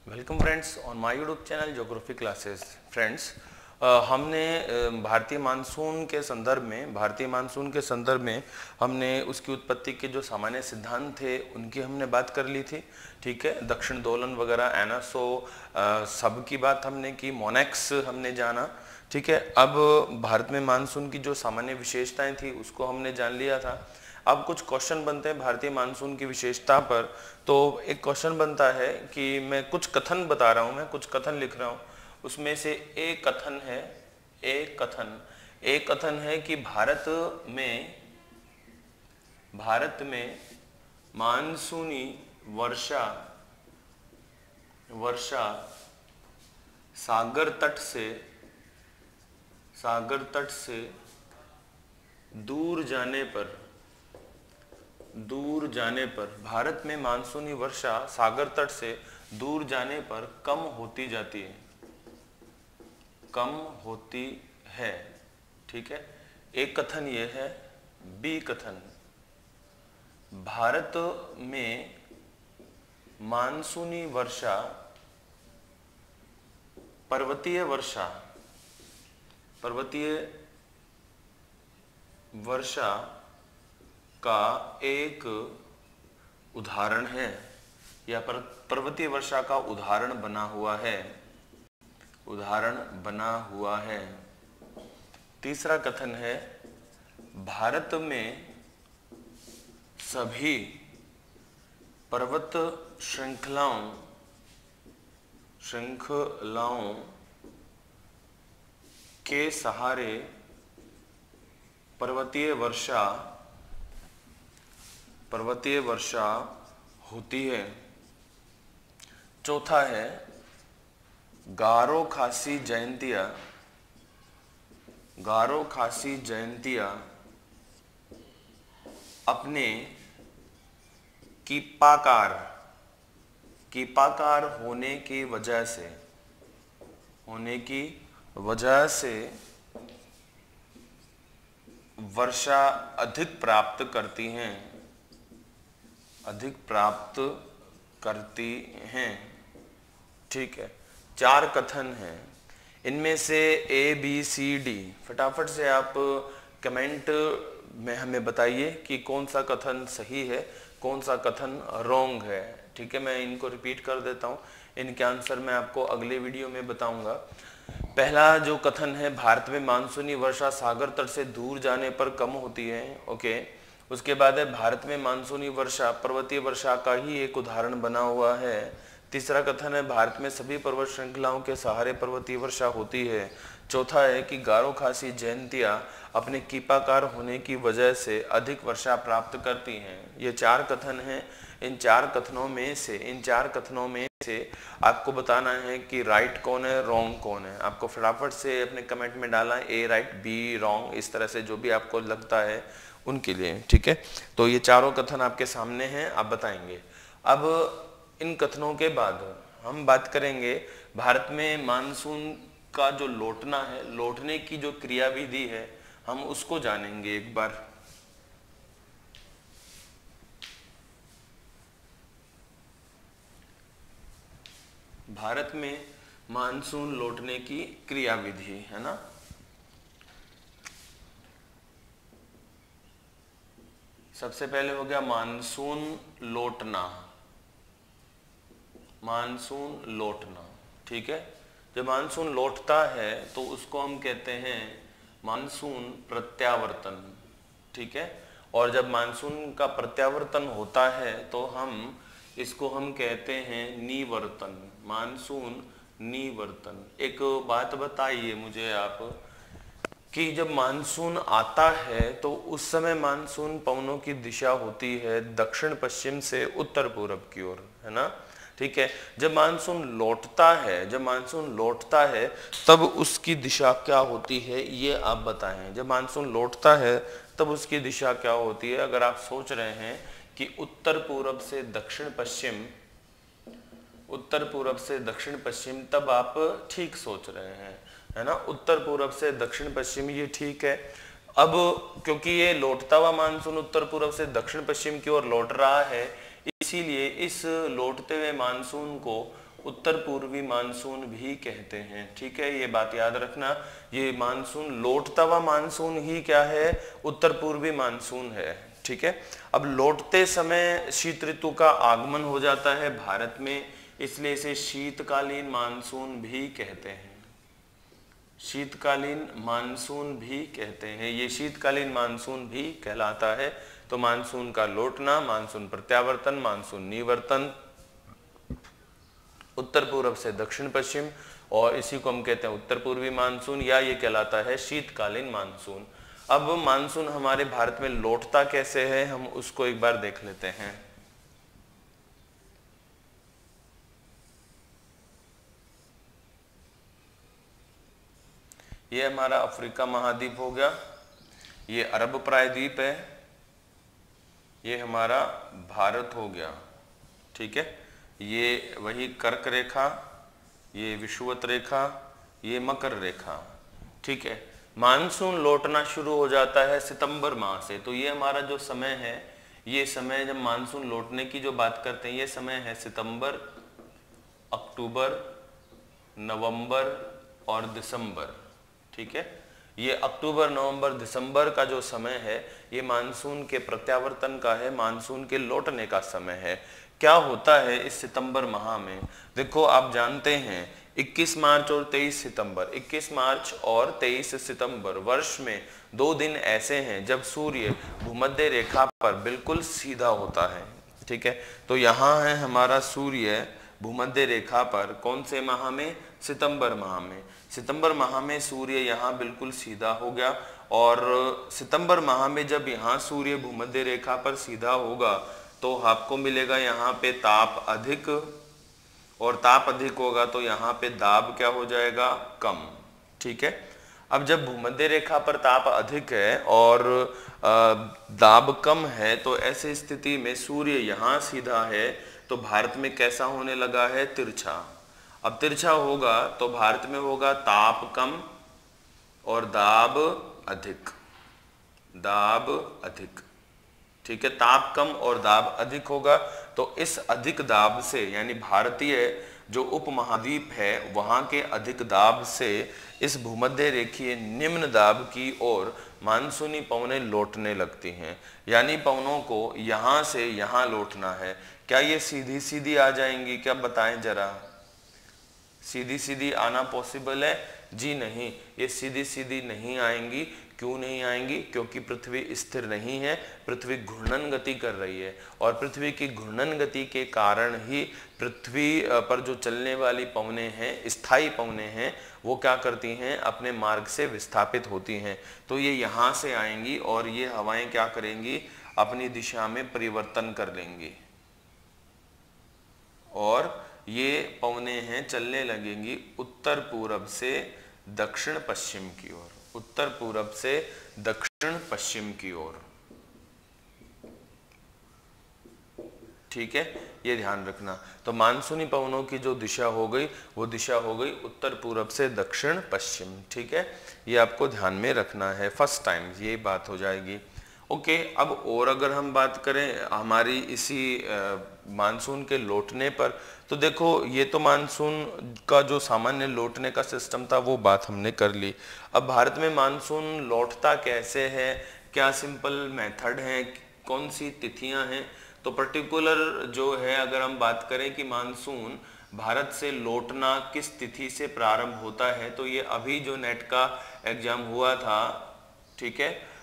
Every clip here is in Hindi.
Welcome friends on my YouTube channel geography classes. Friends, हमने भारतीय मानसून के संदर्भ में हमने उसकी उत्पत्ति के जो सामान्य सिद्धांत थे उनकी हमने बात कर ली थी। ठीक है, दक्षिण दोलन वगैरह, एनासो, सब की बात हमने की, मोनेक्स हमने जाना। ठीक है, अब भारत में मानसून की जो सामान्य विशेषताएं थी उसको हमने जान लिया था। अब कुछ क्वेश्चन बनते हैं भारतीय मानसून की विशेषता पर। तो एक क्वेश्चन बनता है कि मैं कुछ कथन बता रहा हूं, मैं कुछ कथन लिख रहा हूं, उसमें से एक कथन है कि भारत में मानसूनी वर्षा सागर तट से दूर जाने पर भारत में मानसूनी वर्षा सागर तट से दूर जाने पर कम होती है। ठीक है, एक कथन ये है। बी कथन, भारत में मानसूनी वर्षा पर्वतीय वर्षा का एक उदाहरण है, या पर्वतीय वर्षा का उदाहरण बना हुआ है। तीसरा कथन है, भारत में सभी पर्वत श्रृंखलाओं के सहारे पर्वतीय वर्षा होती है। चौथा है, गारो खासी जयंतिया अपने कीपाकार होने की वजह से वर्षा अधिक प्राप्त करती हैं। ठीक है, 4 कथन हैं, इनमें से ए बी सी डी फटाफट से आप कमेंट में हमें बताइए कि कौन सा कथन सही है, कौन सा कथन रॉन्ग है। ठीक है, मैं इनको रिपीट कर देता हूं, इनके आंसर मैं आपको अगले वीडियो में बताऊंगा। पहला जो कथन है, भारत में मानसूनी वर्षा सागर तट से दूर जाने पर कम होती है। ओके, उसके बाद है, भारत में मानसूनी वर्षा पर्वतीय वर्षा का ही एक उदाहरण बना हुआ है। तीसरा कथन है, भारत में सभी पर्वत श्रृंखलाओं के सहारे पर्वतीय वर्षा होती है। चौथा है कि गारो खासी जयंतिया अपने कीपाकार होने की वजह से अधिक वर्षा प्राप्त करती हैं। ये 4 कथन हैं। इन चार कथनों में से आपको बताना है कि राइट कौन है, रॉन्ग कौन है। आपको फटाफट से अपने कमेंट में डालना है ए राइट, बी रॉन्ग, इस तरह से जो भी आपको लगता है उनके लिए। ठीक है, तो ये चारों कथन आपके सामने हैं, आप बताएंगे। अब इन कथनों के बाद हम बात करेंगे भारत में मानसून का जो लौटने की जो क्रियाविधि है, हम उसको जानेंगे एक बार। भारत में मानसून लौटने की क्रियाविधि है ना। सबसे पहले हो गया मानसून लौटना। ठीक है, जब मानसून लौटता है तो उसको हम कहते हैं मानसून प्रत्यावर्तन। ठीक है, और जब मानसून का प्रत्यावर्तन होता है तो इसको हम कहते हैं निवर्तन, मानसून निवर्तन। एक बात बताइए मुझे आप कि जब मानसून आता है तो उस समय मानसून पवनों की दिशा होती है दक्षिण पश्चिम से उत्तर पूर्व की ओर, है ना। ठीक है, जब मानसून लौटता है तब उसकी दिशा क्या होती है, ये आप बताएं। जब मानसून लौटता है तब उसकी दिशा क्या होती है। अगर आप सोच रहे हैं कि उत्तर पूर्व से दक्षिण पश्चिम, तब आप ठीक सोच रहे हैं, है ना। उत्तर पूर्व से दक्षिण पश्चिम, ये ठीक है। अब क्योंकि ये लौटता हुआ मानसून उत्तर पूर्व से दक्षिण पश्चिम की ओर लौट रहा है, इसीलिए इस लौटते हुए मानसून को उत्तर पूर्वी मानसून भी कहते हैं। ठीक है, ये बात याद रखना, ये मानसून लौटता हुआ मानसून ही क्या है, उत्तर पूर्वी मानसून है। ठीक है, अब लौटते समय शीत ऋतु का आगमन हो जाता है भारत में, इसलिए इसे शीतकालीन मानसून भी कहते हैं। शीतकालीन मानसून भी कहते हैं, ये शीतकालीन मानसून भी कहलाता है। तो मानसून का लौटना, मानसून प्रत्यावर्तन, मानसून निवर्तन, उत्तर पूर्व से दक्षिण पश्चिम, और इसी को हम कहते हैं उत्तर पूर्वी मानसून, या ये कहलाता है शीतकालीन मानसून। अब मानसून हमारे भारत में लौटता कैसे है, हम उसको एक बार देख लेते हैं। ये हमारा अफ्रीका महाद्वीप हो गया, ये अरब प्रायद्वीप है, ये हमारा भारत हो गया। ठीक है, ये वही कर्क रेखा, ये विषुवत रेखा, ये मकर रेखा। ठीक है, मानसून लौटना शुरू हो जाता है सितंबर माह से। तो ये हमारा जो समय है, ये समय जब मानसून लौटने की जो बात करते हैं, ये समय है सितंबर, अक्टूबर, नवंबर और दिसंबर। ठीक है, ये अक्टूबर, नवंबर, दिसंबर का जो समय है, ये मानसून के प्रत्यावर्तन का है, मानसून के लौटने का समय है। क्या होता है इस सितंबर माह में, देखो आप जानते हैं 21 मार्च और 23 सितंबर, 21 मार्च और 23 सितंबर वर्ष में 2 दिन ऐसे हैं जब सूर्य भूमध्य रेखा पर बिल्कुल सीधा होता है। ठीक है, तो यहाँ है हमारा सूर्य भूमध्य रेखा पर, कौन से माह में, सितंबर माह में। सितंबर माह में सूर्य यहाँ बिल्कुल सीधा हो गया, और सितंबर माह में जब यहाँ सूर्य भूमध्य रेखा पर सीधा होगा तो आपको मिलेगा यहाँ पे ताप अधिक, और ताप अधिक होगा तो यहाँ पे दाब क्या हो जाएगा, कम। ठीक है, अब जब भूमध्य रेखा पर ताप अधिक है और दाब कम है, तो ऐसी स्थिति में सूर्य यहाँ सीधा है तो भारत में कैसा होने लगा है, तिरछा। अब तिरछा होगा तो भारत में होगा ताप कम और दाब अधिक, दाब अधिक। ठीक है, ताप कम और दाब अधिक होगा, तो इस अधिक दाब से, यानी भारतीय जो उपमहाद्वीप है वहां के अधिक दाब से इस भूमध्य रेखीय निम्न दाब की ओर मानसूनी पवनें लौटने लगती हैं। यानी पवनों को यहां से यहां लौटना है। क्या ये सीधी सीधी आ जाएंगी, क्या बताएं जरा, सीधी सीधी आना पॉसिबल है? जी नहीं, ये सीधी सीधी नहीं आएंगी। क्यों नहीं आएंगी? क्योंकि पृथ्वी स्थिर नहीं है, पृथ्वी घूर्णन गति कर रही है, और पृथ्वी की घूर्णन गति के कारण ही पृथ्वी पर जो चलने वाली पवनें हैं, स्थायी पवनें हैं, वो क्या करती हैं, अपने मार्ग से विस्थापित होती हैं। तो ये यहाँ से आएंगी और ये हवाएं क्या करेंगी, अपनी दिशा में परिवर्तन कर लेंगी, और ये पवनें हैं चलने लगेंगी उत्तर पूरब से दक्षिण पश्चिम की ओर, उत्तर पूरब से दक्षिण पश्चिम की ओर। ठीक है, ये ध्यान रखना। तो मानसूनी पवनों की जो दिशा हो गई, वो दिशा हो गई उत्तर पूरब से दक्षिण पश्चिम। ठीक है, ये आपको ध्यान में रखना है, फर्स्ट टाइम ये बात हो जाएगी। ओके, अब और अगर हम बात करें हमारी इसी मानसून के लौटने पर, तो देखो ये तो मानसून का जो सामान्य लौटने का सिस्टम था वो बात हमने कर ली। अब भारत में मानसून लौटता कैसे है, क्या सिंपल मेथड है, कौन सी तिथियां हैं? तो पर्टिकुलर जो है, अगर हम बात करें कि मानसून भारत से लौटना किस तिथि से प्रारंभ होता है, तो ये अभी जो नेट का एग्जाम हुआ था, ठीक है,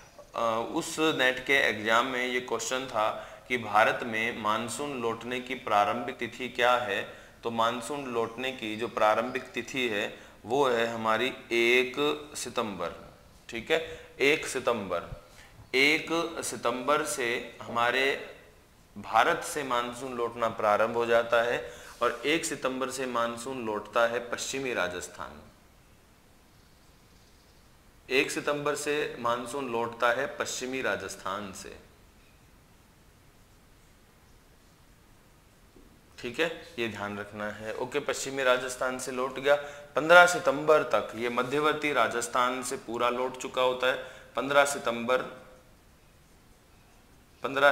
उस नेट के एग्जाम में ये क्वेश्चन था कि भारत में मानसून लौटने की प्रारंभिक तिथि क्या है। तो मानसून लौटने की जो प्रारंभिक तिथि है वो है हमारी 1 सितंबर। ठीक है, 1 सितंबर, 1 सितंबर से हमारे भारत से मानसून लौटना प्रारंभ हो जाता है, और 1 सितंबर से मानसून लौटता है पश्चिमी राजस्थान। 1 सितंबर से मानसून लौटता है पश्चिमी राजस्थान से। ठीक है, ये ध्यान रखना है। ओके, पश्चिमी राजस्थान से लौट गया। 15 सितंबर तक ये मध्यवर्ती राजस्थान से पूरा लौट चुका होता है। 15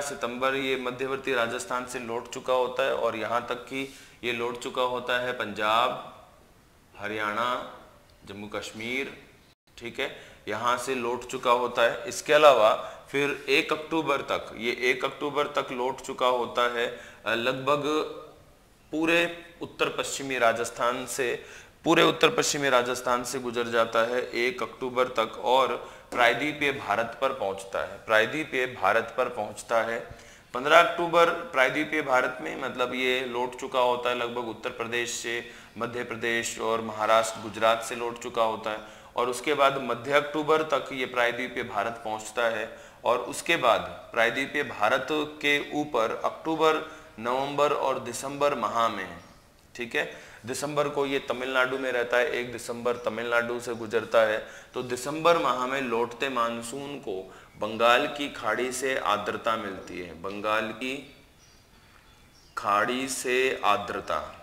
सितंबर ये मध्यवर्ती राजस्थान से लौट चुका होता है, और यहाँ तक कि ये लौट चुका होता है पंजाब, हरियाणा, जम्मू कश्मीर, ठीक है, यहाँ से लौट चुका होता है। इसके अलावा फिर 1 अक्टूबर तक, ये 1 अक्टूबर तक लौट चुका होता है लगभग पूरे उत्तर पश्चिमी राजस्थान से, पूरे उत्तर पश्चिमी राजस्थान से गुजर जाता है 1 अक्टूबर तक और प्रायद्वीपीय भारत पर पहुंचता है, प्रायद्वीपीय भारत पर पहुंचता है। 15 अक्टूबर प्रायद्वीपीय भारत में, मतलब ये लौट चुका होता है लगभग उत्तर प्रदेश से, मध्य प्रदेश और महाराष्ट्र, गुजरात से लौट चुका होता है। और उसके बाद मध्य अक्टूबर तक ये प्रायद्वीपीय भारत पहुंचता है और उसके बाद प्रायद्वीपीय भारत के ऊपर अक्टूबर, नवंबर और दिसंबर माह में, ठीक है, दिसंबर को ये तमिलनाडु में रहता है, 1 दिसंबर तमिलनाडु से गुजरता है। तो दिसंबर माह में लौटते मानसून को बंगाल की खाड़ी से आर्द्रता मिलती है, बंगाल की खाड़ी से आर्द्रता,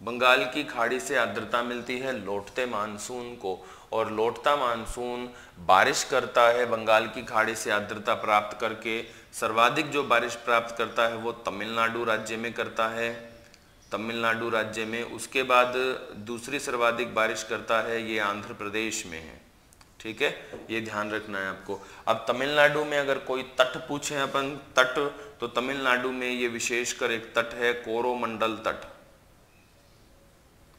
बंगाल की खाड़ी से आर्द्रता मिलती है लौटते मानसून को, और लौटता मानसून बारिश करता है बंगाल की खाड़ी से आर्द्रता प्राप्त करके। सर्वाधिक जो बारिश प्राप्त करता है वो तमिलनाडु राज्य में करता है, तमिलनाडु राज्य में। उसके बाद दूसरी सर्वाधिक बारिश करता है ये आंध्र प्रदेश में है, ठीक है, ये ध्यान रखना है आपको। अब तमिलनाडु में अगर कोई तट पूछे अपन, तट, तो तमिलनाडु में ये विशेषकर एक तट है कोरोमंडल तट,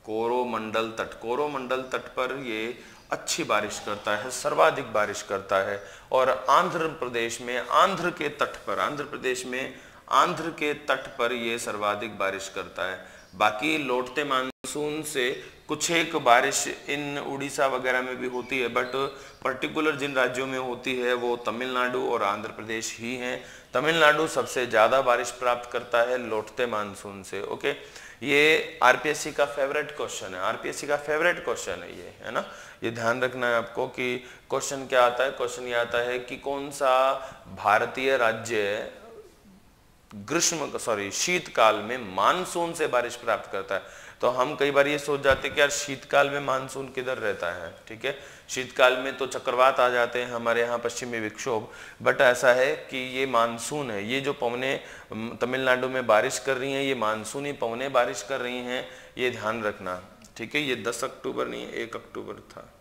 कोरोमंडल तट, कोरोमंडल तट पर ये अच्छी बारिश करता है, सर्वाधिक बारिश करता है। और आंध्र प्रदेश में, आंध्र के तट पर, आंध्र प्रदेश में आंध्र के तट पर ये सर्वाधिक बारिश करता है। बाकी लौटते मानसून से कुछ एक बारिश इन उड़ीसा वगैरह में भी होती है, बट पर्टिकुलर जिन राज्यों में होती है वो तमिलनाडु और आंध्र प्रदेश ही हैं। तमिलनाडु सबसे ज़्यादा बारिश प्राप्त करता है लौटते मानसून से। ओके, ये आरपीएससी का फेवरेट क्वेश्चन है, आरपीएससी का फेवरेट क्वेश्चन है ये, है ना। ये ध्यान रखना है आपको कि क्वेश्चन क्या आता है, क्वेश्चन ये आता है कि कौन सा भारतीय राज्य शीतकाल में मानसून से बारिश प्राप्त करता है। तो हम कई बार ये सोच जाते हैं कि यार शीतकाल में मानसून किधर रहता है, ठीक है, शीतकाल में तो चक्रवात आ जाते हैं हमारे यहाँ, पश्चिमी विक्षोभ, बट ऐसा है कि ये मानसून है। ये जो पवनें तमिलनाडु में बारिश कर रही हैं, ये मानसूनी पवनें बारिश कर रही हैं, ये ध्यान रखना, ठीक है। ये 10 अक्टूबर नहीं, 1 अक्टूबर था,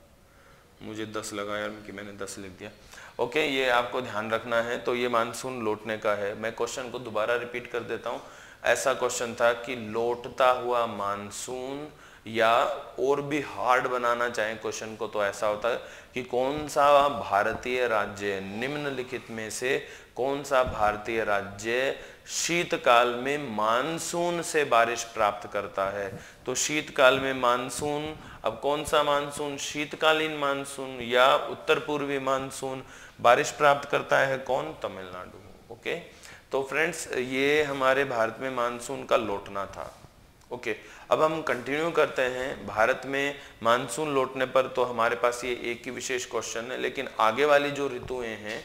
मुझे 10 लगा यार कि मैंने 10 लिख दिया। ओके, ये आपको ध्यान रखना है। तो ये मानसून लौटने का है। मैं क्वेश्चन को दोबारा रिपीट कर देता हूँ। ऐसा क्वेश्चन था कि लौटता हुआ मानसून, या और भी हार्ड बनाना चाहें क्वेश्चन को तो ऐसा होता है कि कौन सा भारतीय राज्य, निम्नलिखित में से कौन सा भारतीय राज्य शीतकाल में मानसून से बारिश प्राप्त करता है। तो शीतकाल में मानसून, अब कौन सा मानसून, शीतकालीन मानसून या उत्तर पूर्वी मानसून बारिश प्राप्त करता है, कौन, तमिलनाडु। ओके, तो फ्रेंड्स ये हमारे भारत में मानसून का लौटना था। ओके, अब हम कंटिन्यू करते हैं। भारत में मानसून लौटने पर तो हमारे पास ये एक ही विशेष क्वेश्चन है, लेकिन आगे वाली जो ऋतुएं हैं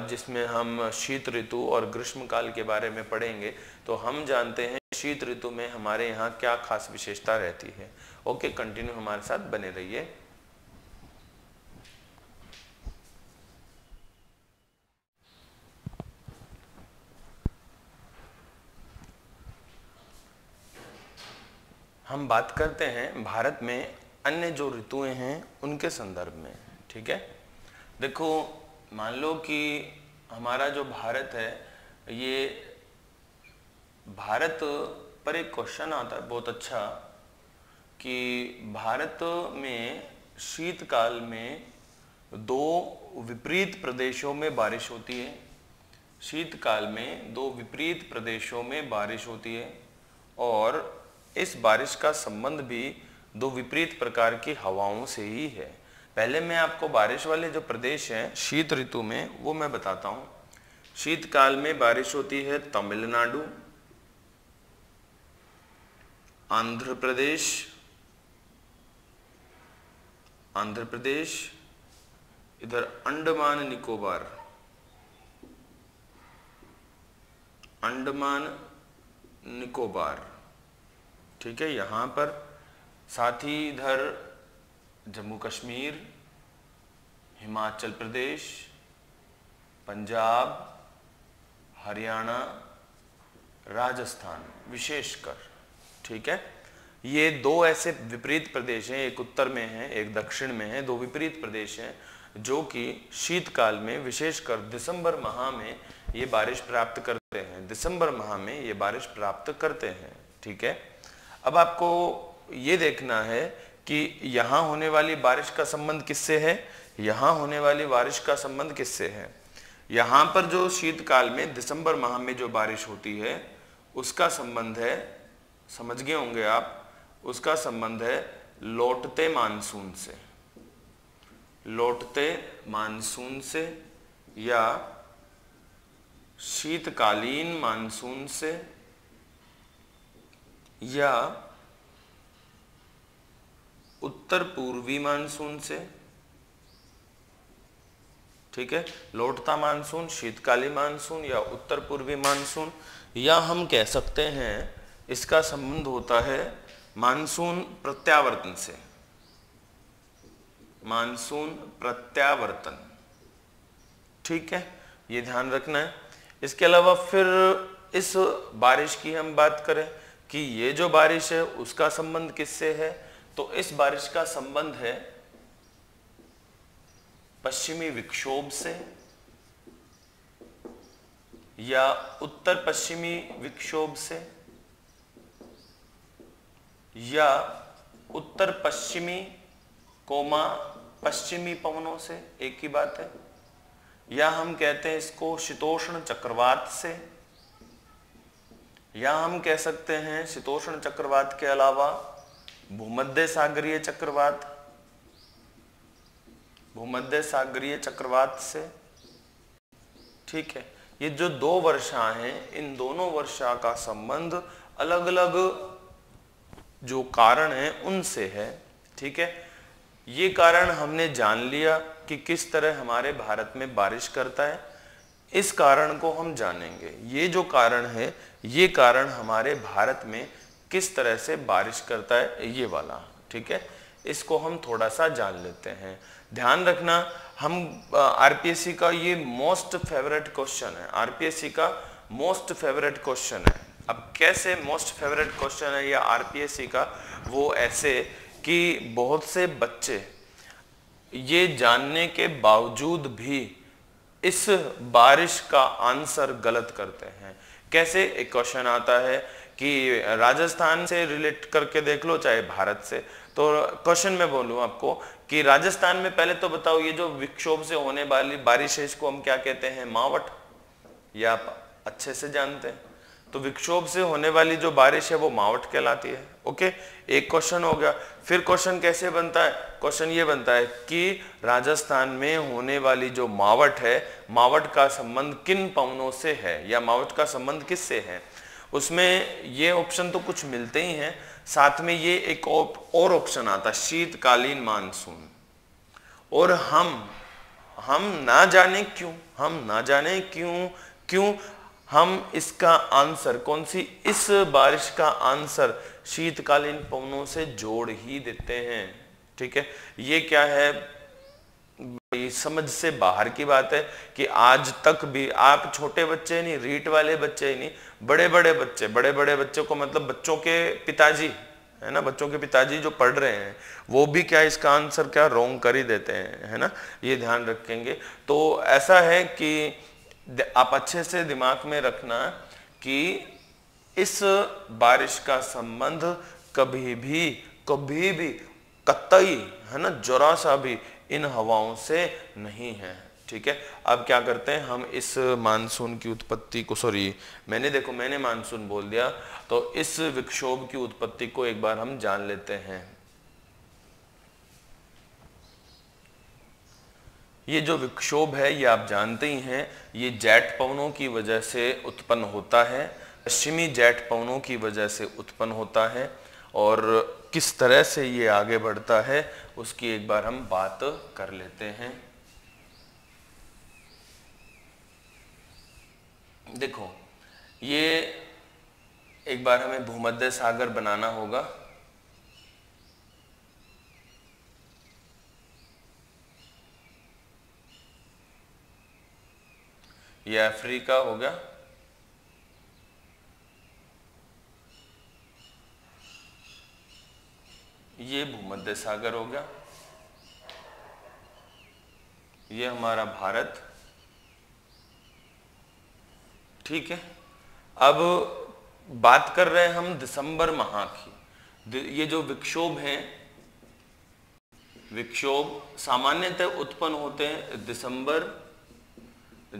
जिसमें हम शीत ऋतु और ग्रीष्म काल के बारे में पढ़ेंगे, तो हम जानते हैं शीत ऋतु में हमारे यहाँ क्या खास विशेषता रहती है। ओके, कंटिन्यू हमारे साथ बने रहिए। हम बात करते हैं भारत में अन्य जो ऋतुएं हैं उनके संदर्भ में, ठीक है। देखो, मान लो कि हमारा जो भारत है, ये भारत पर एक क्वेश्चन आता है बहुत अच्छा कि भारत में शीतकाल में 2 विपरीत प्रदेशों में बारिश होती है। शीतकाल में 2 विपरीत प्रदेशों में बारिश होती है, और इस बारिश का संबंध भी 2 विपरीत प्रकार की हवाओं से ही है। पहले मैं आपको बारिश वाले जो प्रदेश हैं शीत ऋतु में वो मैं बताता हूँ। शीतकाल में बारिश होती है तमिलनाडु, आंध्र प्रदेश, इधर अंडमान निकोबार, ठीक है, यहाँ पर। साथ ही इधर जम्मू कश्मीर, हिमाचल प्रदेश, पंजाब, हरियाणा, राजस्थान विशेषकर, ठीक है। ये दो ऐसे विपरीत प्रदेश हैं, एक उत्तर में है एक दक्षिण में है, दो विपरीत प्रदेश हैं जो कि शीतकाल में विशेषकर दिसंबर माह में ये बारिश प्राप्त करते हैं, दिसंबर माह में ये बारिश प्राप्त करते हैं, ठीक है। अब आपको ये देखना है कि यहाँ होने वाली बारिश का संबंध किससे है, यहाँ होने वाली बारिश का संबंध किससे है। यहाँ पर जो शीतकाल में दिसंबर माह में जो बारिश होती है उसका संबंध है, समझ गए होंगे आप, उसका संबंध है लौटते मानसून से, लौटते मानसून से या शीतकालीन मानसून से या उत्तर पूर्वी मानसून से, ठीक है। लौटता मानसून, शीतकालीन मानसून या उत्तर पूर्वी मानसून, या हम कह सकते हैं इसका संबंध होता है मानसून प्रत्यावर्तन से, मानसून प्रत्यावर्तन, ठीक है, ये ध्यान रखना है। इसके अलावा फिर इस बारिश की हम बात करें कि ये जो बारिश है उसका संबंध किससे है, तो इस बारिश का संबंध है पश्चिमी विक्षोभ से या उत्तर पश्चिमी विक्षोभ से या उत्तर पश्चिमी कोमा पश्चिमी पवनों से, एक ही बात है। या हम कहते हैं इसको शीतोष्ण चक्रवात से, या हम कह सकते हैं शीतोष्ण चक्रवात के अलावा भूमध्य सागरीय चक्रवात, भूमध्य सागरीय चक्रवात से, ठीक है। ये जो दो वर्षा हैं, इन दोनों वर्षा का संबंध अलग अलग जो कारण है उनसे है, ठीक है। ये कारण हमने जान लिया कि किस तरह हमारे भारत में बारिश करता है, इस कारण को हम जानेंगे। ये जो कारण है ये कारण हमारे भारत में किस तरह से बारिश करता है, ये वाला, ठीक है। इसको हम थोड़ा सा जान लेते हैं। ध्यान रखना, हम आरपीएससी का ये मोस्ट फेवरेट क्वेश्चन है, आरपीएससी का मोस्ट फेवरेट क्वेश्चन है। अब कैसे मोस्ट फेवरेट क्वेश्चन है या आरपीएससी का, वो ऐसे कि बहुत से बच्चे ये जानने के बावजूद भी इस बारिश का आंसर गलत करते हैं। कैसे, एक क्वेश्चन आता है कि राजस्थान से रिलेट करके देख लो चाहे भारत से, तो क्वेश्चन में बोलूं आपको कि राजस्थान में पहले तो बताओ ये जो विक्षोभ से होने वाली बारिश है इसको हम क्या कहते हैं, मावठ, या आप अच्छे से जानते हैं। तो विक्षोभ से होने वाली जो बारिश है वो मावठ कहलाती है, ओके। एक क्वेश्चन हो गया। फिर क्वेश्चन कैसे बनता है, क्वेश्चन ये बनता है कि राजस्थान में होने वाली जो मावठ है, मावठ का संबंध किन पवनों से है या मावठ का संबंध किससे है। उसमें ये ऑप्शन तो कुछ मिलते ही हैं, साथ में ये एक और ऑप्शन आता है शीतकालीन मानसून। और हम ना जाने क्यों, हम ना जाने क्यों हम इसका आंसर कौन सी, इस बारिश का आंसर शीतकालीन पवनों से जोड़ ही देते हैं, ठीक है। ये क्या है, समझ से बाहर की बात है कि आज तक भी आप छोटे बच्चे नहीं, रीट वाले बच्चे ही नहीं, बड़े बड़े बच्चों को, मतलब बच्चों के पिताजी है ना, बच्चों के पिताजी जो पढ़ रहे हैं वो भी क्या इसका आंसर क्या रॉन्ग कर ही देते हैं, है ना, ये ध्यान रखेंगे। तो ऐसा है कि आप अच्छे से दिमाग में रखना कि इस बारिश का संबंध कभी भी कतई, है ना, जरा सा भी इन हवाओं से नहीं है, ठीक है। अब क्या करते हैं, हम इस मानसून की उत्पत्ति को, सॉरी मैंने मानसून बोल दिया, तो इस विक्षोभ की उत्पत्ति को एक बार हम जान लेते हैं। ये जो विक्षोभ है ये आप जानते ही हैं, ये जेट पवनों की वजह से उत्पन्न होता है, पश्चिमी जेट पवनों की वजह से उत्पन्न होता है। और किस तरह से ये आगे बढ़ता है उसकी एक बार हम बात कर लेते हैं। देखो, ये एक बार हमें भूमध्य सागर बनाना होगा। ये अफ्रीका हो गया, सागर हो गया, ये हमारा भारत। ठीक है, अब बात कर रहे हैं हम दिसंबर माह की। ये जो विक्षोभ हैं, विक्षोभ सामान्यतः उत्पन्न होते हैं दिसंबर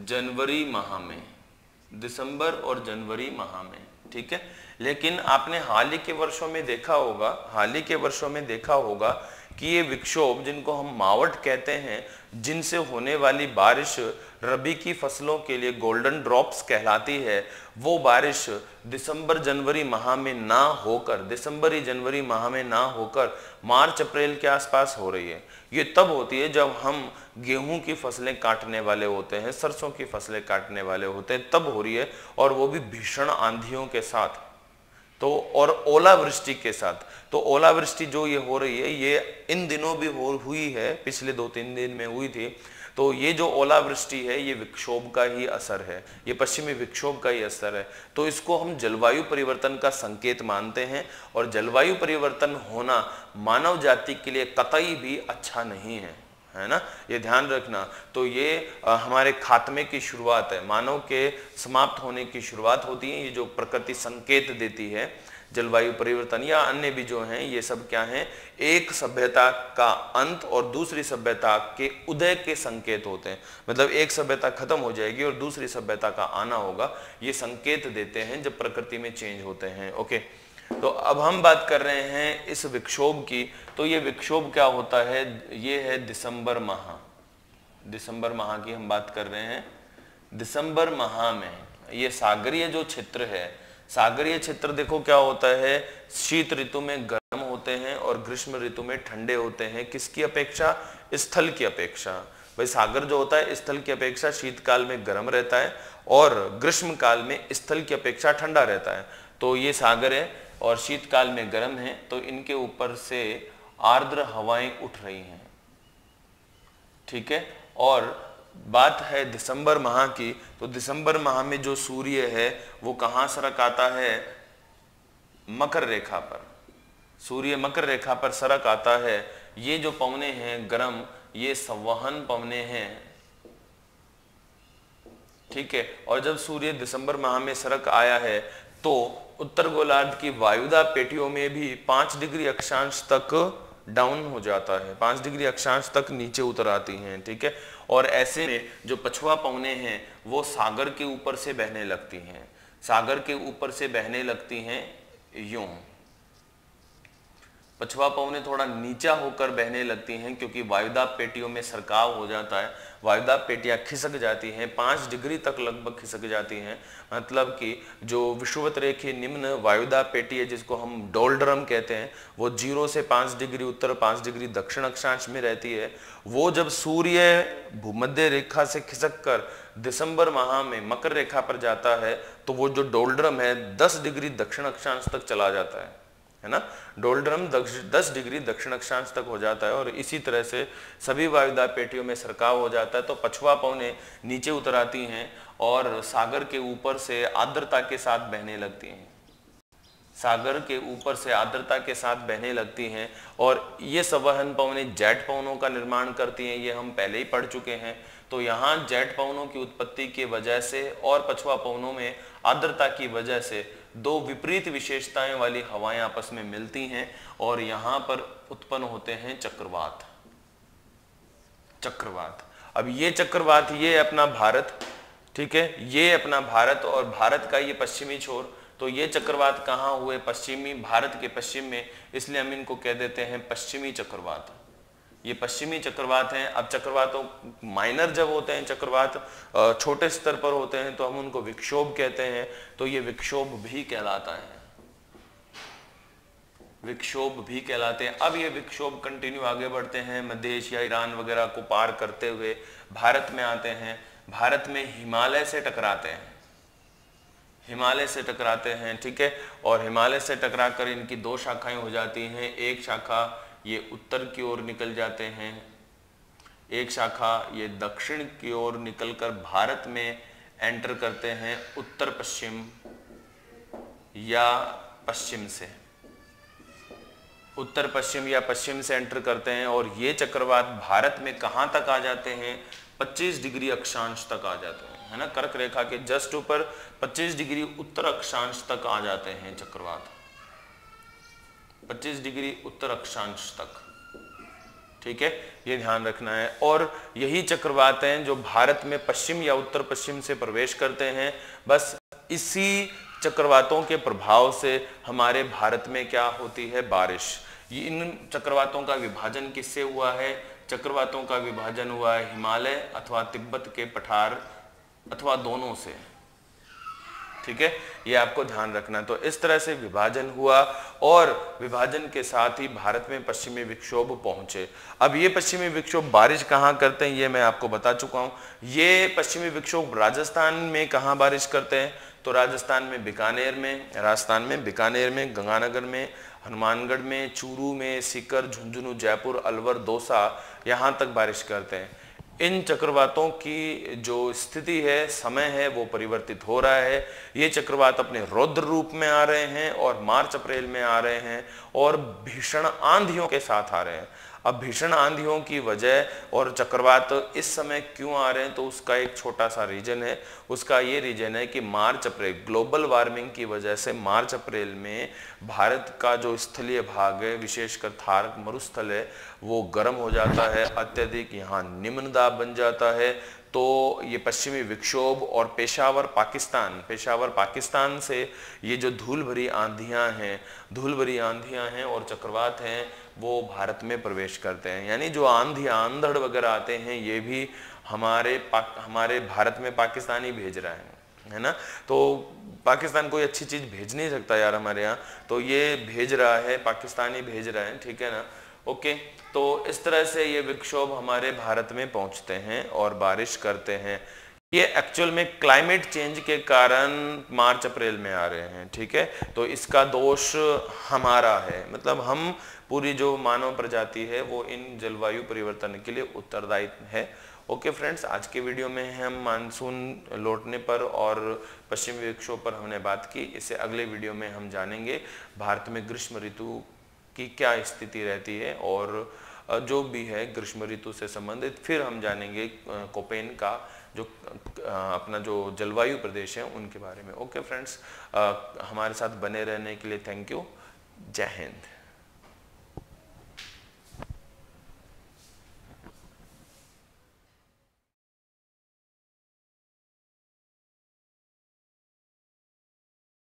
जनवरी माह में, दिसंबर और जनवरी माह में। ठीक है, लेकिन आपने हाल ही के वर्षों में देखा होगा, कि ये विक्षोभ, जिनको हम मावट कहते हैं, जिनसे होने वाली बारिश रबी की फसलों के लिए गोल्डन ड्रॉप्स कहलाती है, वो बारिश दिसंबर जनवरी माह में ना होकर, मार्च अप्रैल के आसपास हो रही है। ये तब होती है जब हम गेहूं की फसलें काटने वाले होते हैं, सरसों की फसलें काटने वाले होते हैं, तब हो रही है, और वो भी भीषण आंधियों के साथ, तो और ओलावृष्टि के साथ। तो ओलावृष्टि जो ये हो रही है, ये इन दिनों भी हुई है, पिछले 2-3 दिन में हुई थी। तो ये जो ओलावृष्टि है, ये विक्षोभ का ही असर है, ये पश्चिमी विक्षोभ का ही असर है। तो इसको हम जलवायु परिवर्तन का संकेत मानते हैं, और जलवायु परिवर्तन होना मानव जाति के लिए कतई भी अच्छा नहीं है ना, ये ध्यान रखना। तो ये हमारे खात्मे की शुरुआत है, मानव के समाप्त होने की शुरुआत होती है। ये जो प्रकृति संकेत देती है, जलवायु परिवर्तन या अन्य भी जो हैं, ये सब क्या हैं, एक सभ्यता का अंत और दूसरी सभ्यता के उदय के संकेत होते हैं। मतलब एक सभ्यता खत्म हो जाएगी और दूसरी सभ्यता का आना होगा, ये संकेत देते हैं जब प्रकृति में चेंज होते हैं। ओके, तो अब हम बात कर रहे हैं इस विक्षोभ की। तो ये विक्षोभ क्या होता है, ये है दिसंबर माह की हम बात कर रहे हैं। दिसंबर माह में ये सागरीय जो क्षेत्र है, सागरीय क्षेत्र देखो क्या होता है, शीत ऋतु में गर्म होते हैं और ग्रीष्म ऋतु में ठंडे होते हैं। किसकी अपेक्षा? स्थल की अपेक्षा। भाई सागर जो होता है स्थल की अपेक्षा शीतकाल में गर्म रहता है और ग्रीष्म काल में स्थल की अपेक्षा ठंडा रहता है। तो ये सागर है और शीतकाल में गर्म है, तो इनके ऊपर से आर्द्र हवाएं उठ रही हैं। ठीक है, और बात है दिसंबर माह की। तो दिसंबर माह में जो सूर्य है वो कहां सरक आता है? मकर रेखा पर। सूर्य मकर रेखा पर सरक आता है। ये जो पवने हैं गर्म, ये संवहन पवने हैं। ठीक है, और जब सूर्य दिसंबर माह में सरक आया है तो उत्तर गोलार्ध की वायुदाब पेटियों में भी 5 डिग्री अक्षांश तक डाउन हो जाता है, 5 डिग्री अक्षांश तक नीचे उतर आती हैं। ठीक है, और ऐसे में जो पछुआ पवने हैं वो सागर के ऊपर से बहने लगती हैं, सागर के ऊपर से बहने लगती हैं। यूं पछुआ पवने थोड़ा नीचा होकर बहने लगती हैं क्योंकि वायुदाब पेटियों में सरकाव हो जाता है, वायुदाब पेटियां खिसक जाती हैं, 5 डिग्री तक लगभग खिसक जाती हैं। मतलब कि जो विषुवत रेखीय निम्न वायुदाब पेटी है, जिसको हम डोल्ड्रम कहते हैं, वो 0 से 5 डिग्री उत्तर, 5 डिग्री दक्षिण अक्षांश में रहती है। वो जब सूर्य भूमध्य रेखा से खिसक कर दिसंबर माह में मकर रेखा पर जाता है तो वो जो डोल्ड्रम है 10 डिग्री दक्षिण अक्षांश तक चला जाता है ना, डोल्ड्रम 10 डिग्री दक्षिण अक्षांश तक हो जाता है। और इसी तरह से सभी वायुदाब पेटियों में सरकाव हो जाता है। तो पछुआ पवनें नीचे उतर आती हैं और सागर के ऊपर से आर्द्रता के साथ बहने लगती हैं, सागर के ऊपर से आर्द्रता के साथ बहने लगती हैं। और ये संवहन पवनें जेट पवनों का निर्माण करती हैं, ये हम पहले ही पढ़ चुके हैं। तो यहाँ जेट पवनों की उत्पत्ति की वजह से और पछुआ पवनों में आर्द्रता की वजह से दो विपरीत विशेषताएं वाली हवाएं आपस में मिलती हैं और यहां पर उत्पन्न होते हैं चक्रवात। चक्रवात, अब ये चक्रवात, ये अपना भारत, ठीक है, ये अपना भारत और भारत का ये पश्चिमी छोर। तो ये चक्रवात कहाँ हुए? पश्चिमी, भारत के पश्चिम में, इसलिए हम इनको कह देते हैं पश्चिमी चक्रवात। ये पश्चिमी चक्रवात हैं। अब चक्रवातों माइनर जब होते हैं, चक्रवात छोटे स्तर पर होते हैं तो हम उनको विक्षोभ कहते हैं। तो ये विक्षोभ भी कहलाता है, विक्षोभ भी कहलाते हैं। अब ये विक्षोभ कंटिन्यू आगे बढ़ते हैं, मध्य एशिया, ईरान वगैरह को पार करते हुए भारत में आते हैं। भारत में हिमालय से टकराते हैं, हिमालय से टकराते हैं। ठीक है, और हिमालय से टकराकर इनकी दो शाखाएं हो जाती हैं। एक शाखा ये उत्तर की ओर निकल जाते हैं, एक शाखा ये दक्षिण की ओर निकलकर भारत में एंटर करते हैं, उत्तर पश्चिम या पश्चिम से। उत्तर पश्चिम या पश्चिम से एंटर करते हैं और ये चक्रवात भारत में कहाँ तक आ जाते हैं, 25 डिग्री अक्षांश तक आ जाते हैं, है ना। कर्क रेखा के जस्ट ऊपर 25 डिग्री उत्तर अक्षांश तक आ जाते हैं चक्रवात, 25 डिग्री उत्तर अक्षांश तक, ठीक है, ये ध्यान रखना है। और यही चक्रवात हैं जो भारत में पश्चिम या उत्तर पश्चिम से प्रवेश करते हैं। बस इसी चक्रवातों के प्रभाव से हमारे भारत में क्या होती है, बारिश। इन चक्रवातों का विभाजन किससे हुआ है, चक्रवातों का विभाजन हुआ है हिमालय अथवा तिब्बत के पठार अथवा दोनों से, ठीक है, ये आपको ध्यान रखना है। तो इस तरह से विभाजन हुआ और विभाजन के साथ ही भारत में पश्चिमी विक्षोभ पहुंचे। अब ये पश्चिमी विक्षोभ बारिश कहाँ करते हैं ये मैं आपको बता चुका हूँ। ये पश्चिमी विक्षोभ राजस्थान में कहाँ बारिश करते हैं, तो राजस्थान में बीकानेर में, गंगानगर में, हनुमानगढ़ में, चूरू में, सीकर, झुंझुनू, जयपुर, अलवर, दौसा, यहाँ तक बारिश करते हैं। इन चक्रवातों की जो स्थिति है, समय है, वो परिवर्तित हो रहा है। ये चक्रवात अपने रौद्र रूप में आ रहे हैं और मार्च अप्रैल में आ रहे हैं और भीषण आंधियों के साथ आ रहे हैं। अब भीषण आंधियों की वजह और चक्रवात इस समय क्यों आ रहे हैं, तो उसका एक छोटा सा रीजन है। उसका ये रीजन है कि मार्च अप्रैल, ग्लोबल वार्मिंग की वजह से मार्च अप्रैल में भारत का जो स्थलीय भाग है, विशेषकर थार मरुस्थल है, वो गर्म हो जाता है, अत्यधिक यहाँ निम्न दाब बन जाता है। तो ये पश्चिमी विक्षोभ और पेशावर पाकिस्तान से ये जो धूल भरी आंधियां हैं और चक्रवात हैं, वो भारत में प्रवेश करते हैं। यानी जो आंधियां, अंधड़ वगैरह आते हैं, ये भी हमारे भारत में पाकिस्तानी भेज रहा है ना। तो पाकिस्तान कोई अच्छी चीज भेज नहीं सकता यार हमारे यहाँ, तो ये भेज रहा है, पाकिस्तानी भेज रहे हैं, ठीक है ना। ओके, तो इस तरह से ये विक्षोभ हमारे भारत में पहुंचते हैं और बारिश करते हैं। ये एक्चुअल में क्लाइमेट चेंज के कारण मार्च अप्रैल में आ रहे हैं, ठीक है। तो इसका दोष हमारा है, मतलब हम पूरी जो मानव प्रजाति है वो इन जलवायु परिवर्तन के लिए उत्तरदायी है। ओके फ्रेंड्स, आज के वीडियो में हम मानसून लौटने पर और पश्चिमी विक्षोभ पर हमने बात की। इससे अगले वीडियो में हम जानेंगे भारत में ग्रीष्म ऋतु की क्या स्थिति रहती है और जो भी है ग्रीष्म ऋतु से संबंधित। फिर हम जानेंगे कोपेन का जो अपना जो जलवायु प्रदेश है उनके बारे में। ओके फ्रेंड्स, हमारे साथ बने रहने के लिए थैंक यू। जय हिंद।